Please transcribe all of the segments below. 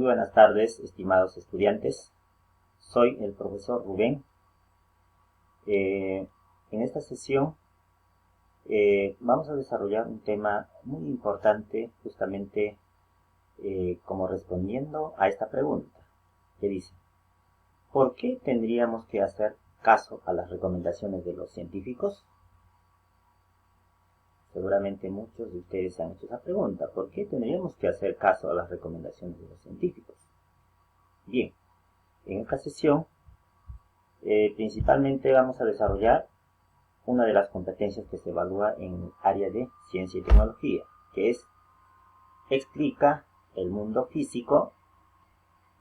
Muy buenas tardes, estimados estudiantes. Soy el profesor Rubén. En esta sesión vamos a desarrollar un tema muy importante, justamente como respondiendo a esta pregunta, que dice: ¿por qué tendríamos que hacer caso a las recomendaciones de los científicos? Seguramente muchos de ustedes se han hecho esa pregunta: ¿por qué tendríamos que hacer caso a las recomendaciones de los científicos? Bien, en esta sesión principalmente vamos a desarrollar una de las competencias que se evalúa en el área de ciencia y tecnología, que es: explica el mundo físico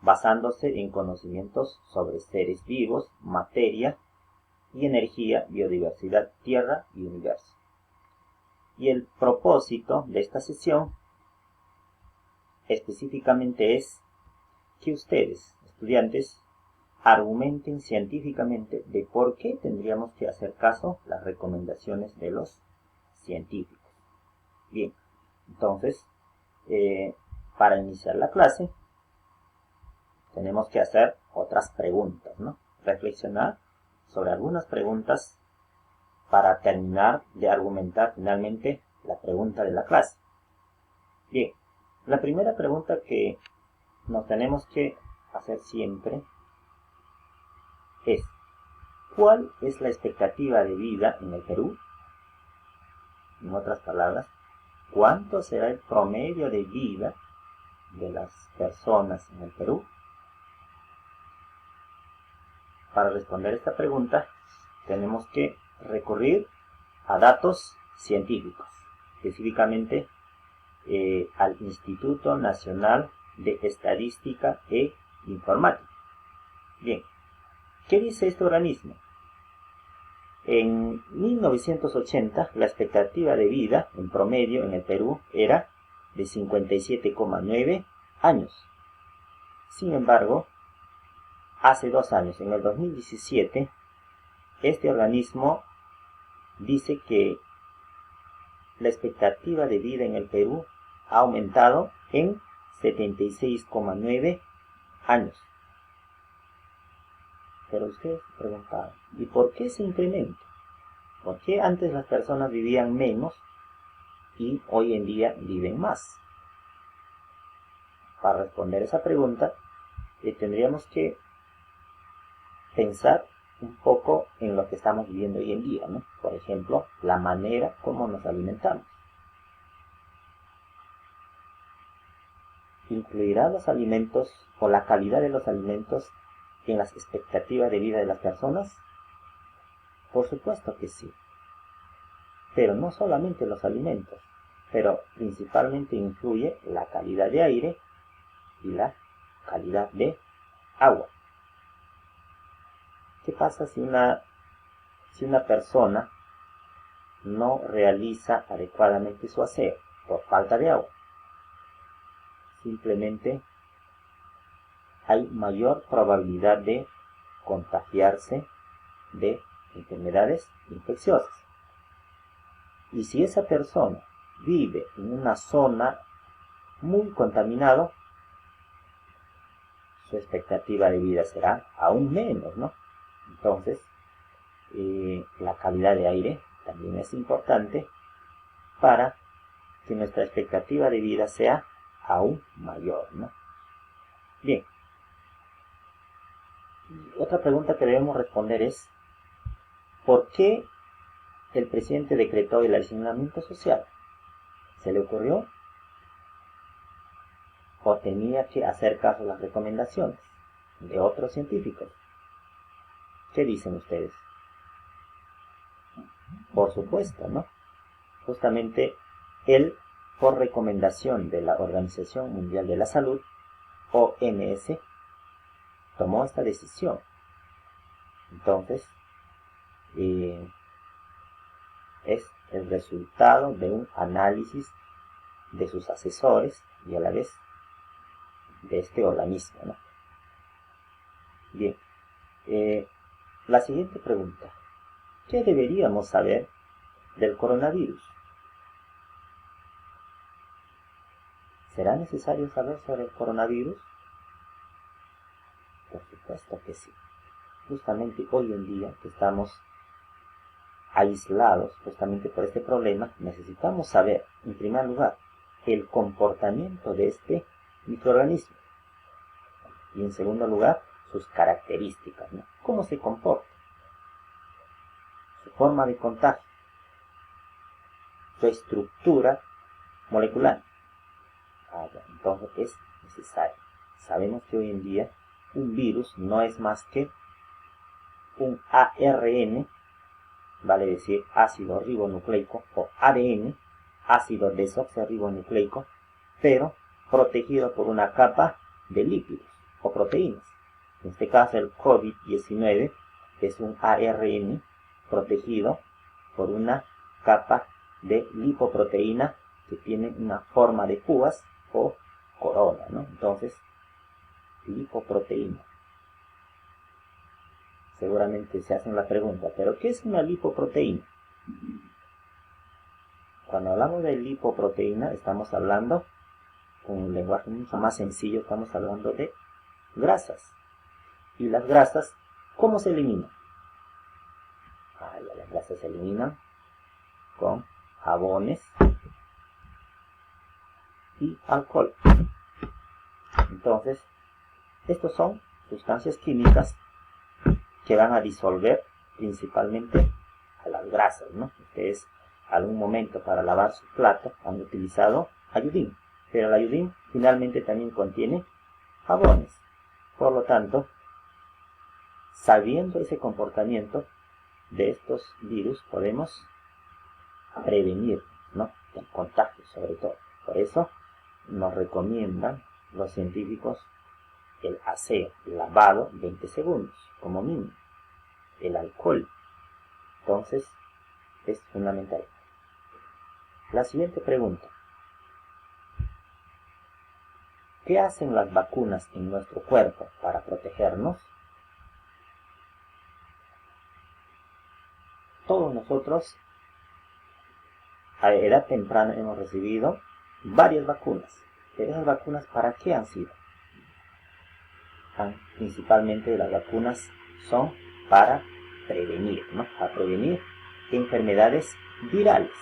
basándose en conocimientos sobre seres vivos, materia y energía, biodiversidad, tierra y universo. Y el propósito de esta sesión específicamente es que ustedes, estudiantes, argumenten científicamente de por qué tendríamos que hacer caso a las recomendaciones de los científicos. Bien, entonces, para iniciar la clase, tenemos que hacer otras preguntas, ¿no? Reflexionar sobre algunas preguntas para terminar de argumentar finalmente la pregunta de la clase. Bien, la primera pregunta que nos tenemos que hacer siempre es: ¿cuál es la expectativa de vida en el Perú? En otras palabras, ¿cuánto será el promedio de vida de las personas en el Perú? Para responder esta pregunta, tenemos que recurrir a datos científicos, específicamente al Instituto Nacional de Estadística e Informática. Bien, ¿qué dice este organismo? En 1980, la expectativa de vida en promedio en el Perú era de 57,9 años. Sin embargo, hace 2 años, en el 2017, este organismo dice que la expectativa de vida en el Perú ha aumentado en 76,9 años. Pero ustedes se preguntaban: ¿y por qué ese incremento? ¿Por qué antes las personas vivían menos y hoy en día viven más? Para responder esa pregunta, tendríamos que pensar un poco en lo que estamos viviendo hoy en día, ¿no? Por ejemplo, la manera como nos alimentamos. ¿Incluirá los alimentos o la calidad de los alimentos en las expectativas de vida de las personas? Por supuesto que sí. Pero no solamente los alimentos, pero principalmente influye la calidad de aire y la calidad de agua. ¿Qué pasa si una persona no realiza adecuadamente su aseo por falta de agua? Simplemente hay mayor probabilidad de contagiarse de enfermedades infecciosas. Y si esa persona vive en una zona muy contaminada, su expectativa de vida será aún menos, ¿no? Entonces, la calidad de aire también es importante para que nuestra expectativa de vida sea aún mayor, ¿no? Bien. Otra pregunta que debemos responder es: ¿por qué el presidente decretó el aislamiento social? ¿Se le ocurrió? ¿O tenía que hacer caso a las recomendaciones de otros científicos? ¿Qué dicen ustedes? Por supuesto, ¿no? Justamente él, por recomendación de la Organización Mundial de la Salud, OMS, tomó esta decisión. Entonces, es el resultado de un análisis de sus asesores y a la vez de este organismo, ¿no? Bien, la siguiente pregunta: ¿qué deberíamos saber del coronavirus? ¿Será necesario saber sobre el coronavirus? supuesto que sí. Justamente hoy en día que estamos aislados justamente por este problema, necesitamos saber, en primer lugar, el comportamiento de este microorganismo y en segundo lugar, sus características, ¿no? Cómo se comporta, su forma de contagio, su estructura molecular. Entonces es necesario. Sabemos que hoy en día un virus no es más que un ARN, vale decir ácido ribonucleico, o ADN, ácido desoxirribonucleico, pero protegido por una capa de lípidos o proteínas. En este caso el COVID-19 es un ARN protegido por una capa de lipoproteína que tiene una forma de púas o corona, ¿no? Entonces, lipoproteína. Seguramente se hacen la pregunta, ¿pero qué es una lipoproteína? Cuando hablamos de lipoproteína, estamos hablando, con un lenguaje mucho más sencillo, estamos hablando de grasas. ¿Y las grasas cómo se eliminan? Las grasas se eliminan con jabones y alcohol. Entonces, estos son sustancias químicas que van a disolver principalmente a las grasas, ¿no? Ustedes algún momento para lavar su plato han utilizado ayudín, pero el ayudín finalmente también contiene jabones. Por lo tanto, sabiendo ese comportamiento de estos virus, podemos prevenir, ¿no?, el contagio sobre todo. Por eso nos recomiendan los científicos el aseo, el lavado 20 segundos como mínimo, el alcohol. Entonces es fundamental. La siguiente pregunta: ¿qué hacen las vacunas en nuestro cuerpo para protegernos? Todos nosotros a edad temprana hemos recibido varias vacunas. Pero esas vacunas, ¿para qué han sido? Principalmente las vacunas son para prevenir, ¿no? Para prevenir enfermedades virales,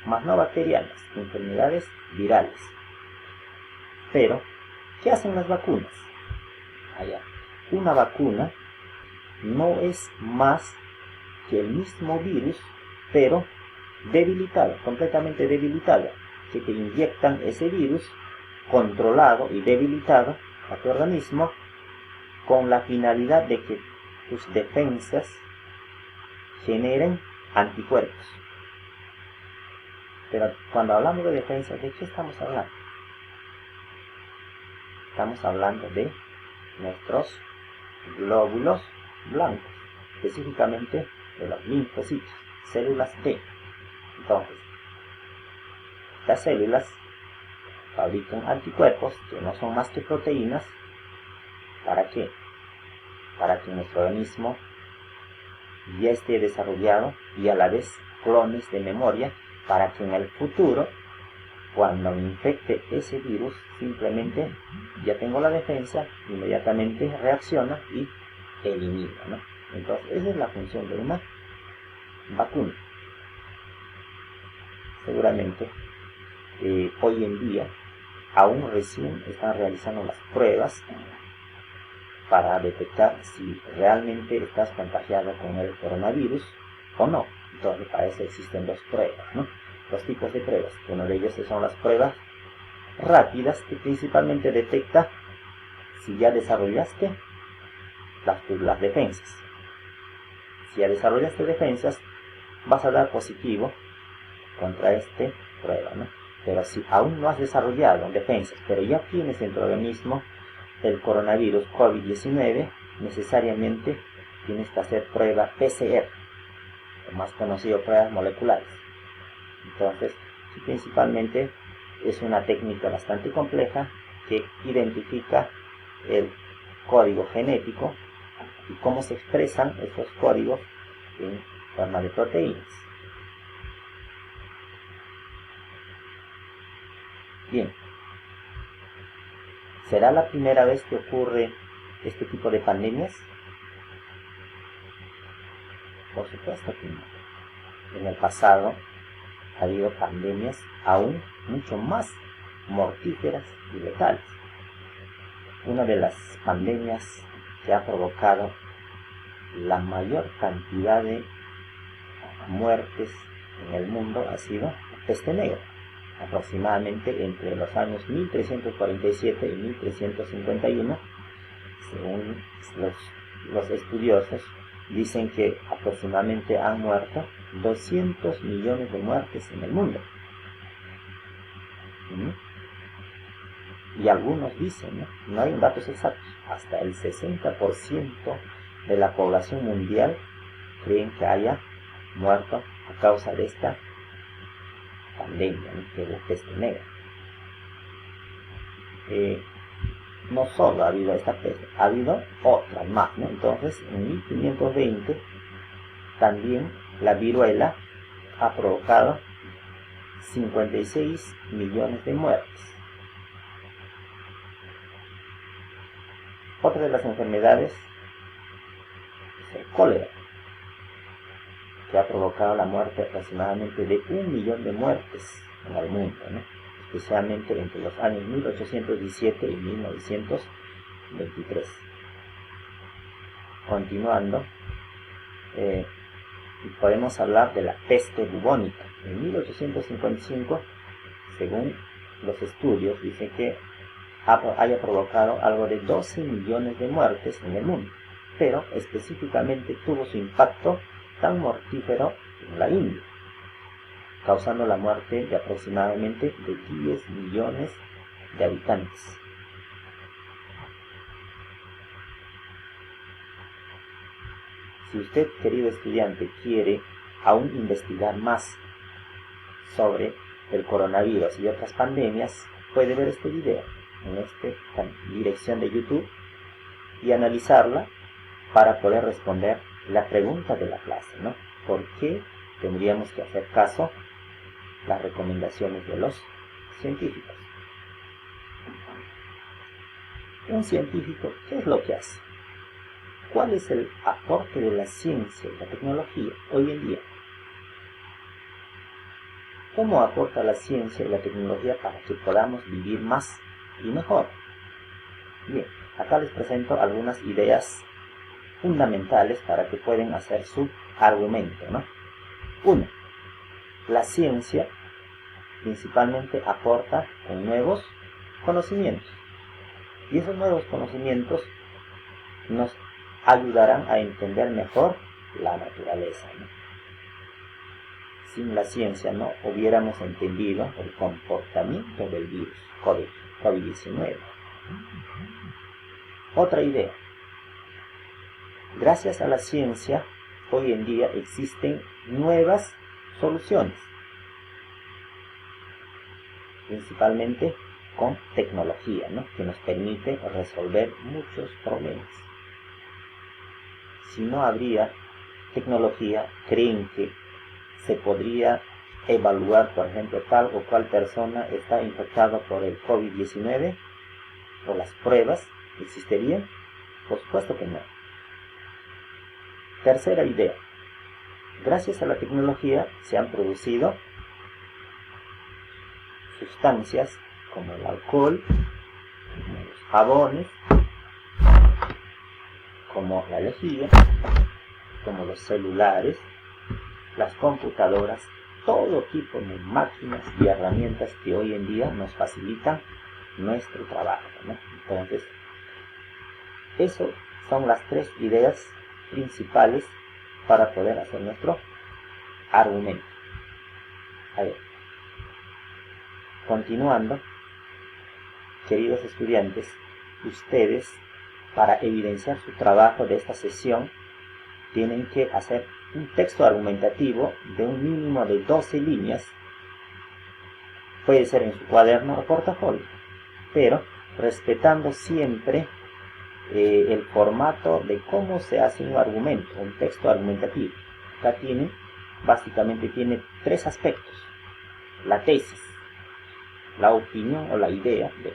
más no bacterianas, enfermedades virales. Pero, ¿qué hacen las vacunas? Una vacuna no es más que el mismo virus, pero debilitado, completamente debilitado, que te inyectan ese virus controlado y debilitado a tu organismo con la finalidad de que tus defensas generen anticuerpos. Pero cuando hablamos de defensas, ¿de qué estamos hablando? Estamos hablando de nuestros glóbulos blancos, específicamente de los linfocitos, células T. Entonces, estas células fabrican anticuerpos que no son más que proteínas. ¿Para qué? Para que nuestro organismo ya esté desarrollado y a la vez clones de memoria, para que en el futuro, cuando me infecte ese virus, simplemente ya tengo la defensa, inmediatamente reacciona y elimina, ¿no? Entonces, esa es la función de una vacuna. Seguramente hoy en día aún recién están realizando las pruebas para detectar si realmente estás contagiado con el coronavirus o no. Entonces, para eso existen dos pruebas, ¿no? Dos tipos de pruebas. Uno de ellos son las pruebas rápidas, que principalmente detecta si ya desarrollaste las defensas. Si ya desarrollaste defensas, vas a dar positivo contra esta prueba, ¿no? Pero si aún no has desarrollado defensas, pero ya tienes en tu organismo el coronavirus COVID-19, necesariamente tienes que hacer prueba PCR, o más conocido pruebas moleculares. Entonces, principalmente es una técnica bastante compleja que identifica el código genético y cómo se expresan esos códigos en forma de proteínas. Bien, será la primera vez que ocurre este tipo de pandemias? Por supuesto que no. En el pasado ha habido pandemias aún mucho más mortíferas y letales. Una de las pandemias que ha provocado la mayor cantidad de muertes en el mundo ha sido la peste negra. Aproximadamente entre los años 1347 y 1351, según los estudiosos, dicen que aproximadamente han muerto 200 millones de muertes en el mundo. Y algunos dicen, no hay datos exactos, hasta el 60% de la población mundial creen que haya muerto a causa de esta pandemia, que es la peste negra. No solo ha habido esta peste, ha habido otras más, ¿no? Entonces, en 1520, también la viruela ha provocado 56 millones de muertes. Otra de las enfermedades es el cólera, que ha provocado la muerte aproximadamente de 1 millón de muertes en el mundo, ¿no? Especialmente entre los años 1817 y 1923. Continuando, podemos hablar de la peste bubónica. En 1855, según los estudios, dice que haya provocado algo de 12 millones de muertes en el mundo, pero específicamente tuvo su impacto tan mortífero en la India, causando la muerte de aproximadamente de 10 millones de habitantes. Si usted, querido estudiante, quiere aún investigar más sobre el coronavirus y otras pandemias, puede ver este video en esta dirección de YouTube y analizarla para poder responder la pregunta de la clase, ¿no? ¿Por qué tendríamos que hacer caso a las recomendaciones de los científicos? Un científico, ¿qué es lo que hace? ¿Cuál es el aporte de la ciencia y la tecnología hoy en día? ¿Cómo aporta la ciencia y la tecnología para que podamos vivir más y mejor? Bien, acá les presento algunas ideas fundamentales para que puedan hacer su argumento, ¿no? 1. La ciencia principalmente aporta con nuevos conocimientos. Y esos nuevos conocimientos nos ayudarán a entender mejor la naturaleza, ¿no? Sin la ciencia no hubiéramos entendido el comportamiento del virus COVID-19. Otra idea. Gracias a la ciencia, hoy en día existen nuevas soluciones, principalmente con tecnología, ¿no? Que nos permite resolver muchos problemas. Si no habría tecnología, ¿creen que se podría evaluar, por ejemplo, tal o cual persona está infectada por el COVID-19? ¿O las pruebas existirían? Por supuesto que no. Tercera idea. Gracias a la tecnología se han producido sustancias como el alcohol, como los jabones, como la lejía, como los celulares, las computadoras, todo tipo de máquinas y herramientas que hoy en día nos facilitan nuestro trabajo, ¿no? Entonces, esas son las 3 ideas principales para poder hacer nuestro argumento. A ver, continuando, queridos estudiantes, ustedes, para evidenciar su trabajo de esta sesión, tienen que hacer un texto argumentativo de un mínimo de 12 líneas. Puede ser en su cuaderno o portafolio, pero respetando siempre el formato de cómo se hace un argumento, un texto argumentativo. Acá básicamente tiene 3 aspectos: la tesis, la opinión o la idea de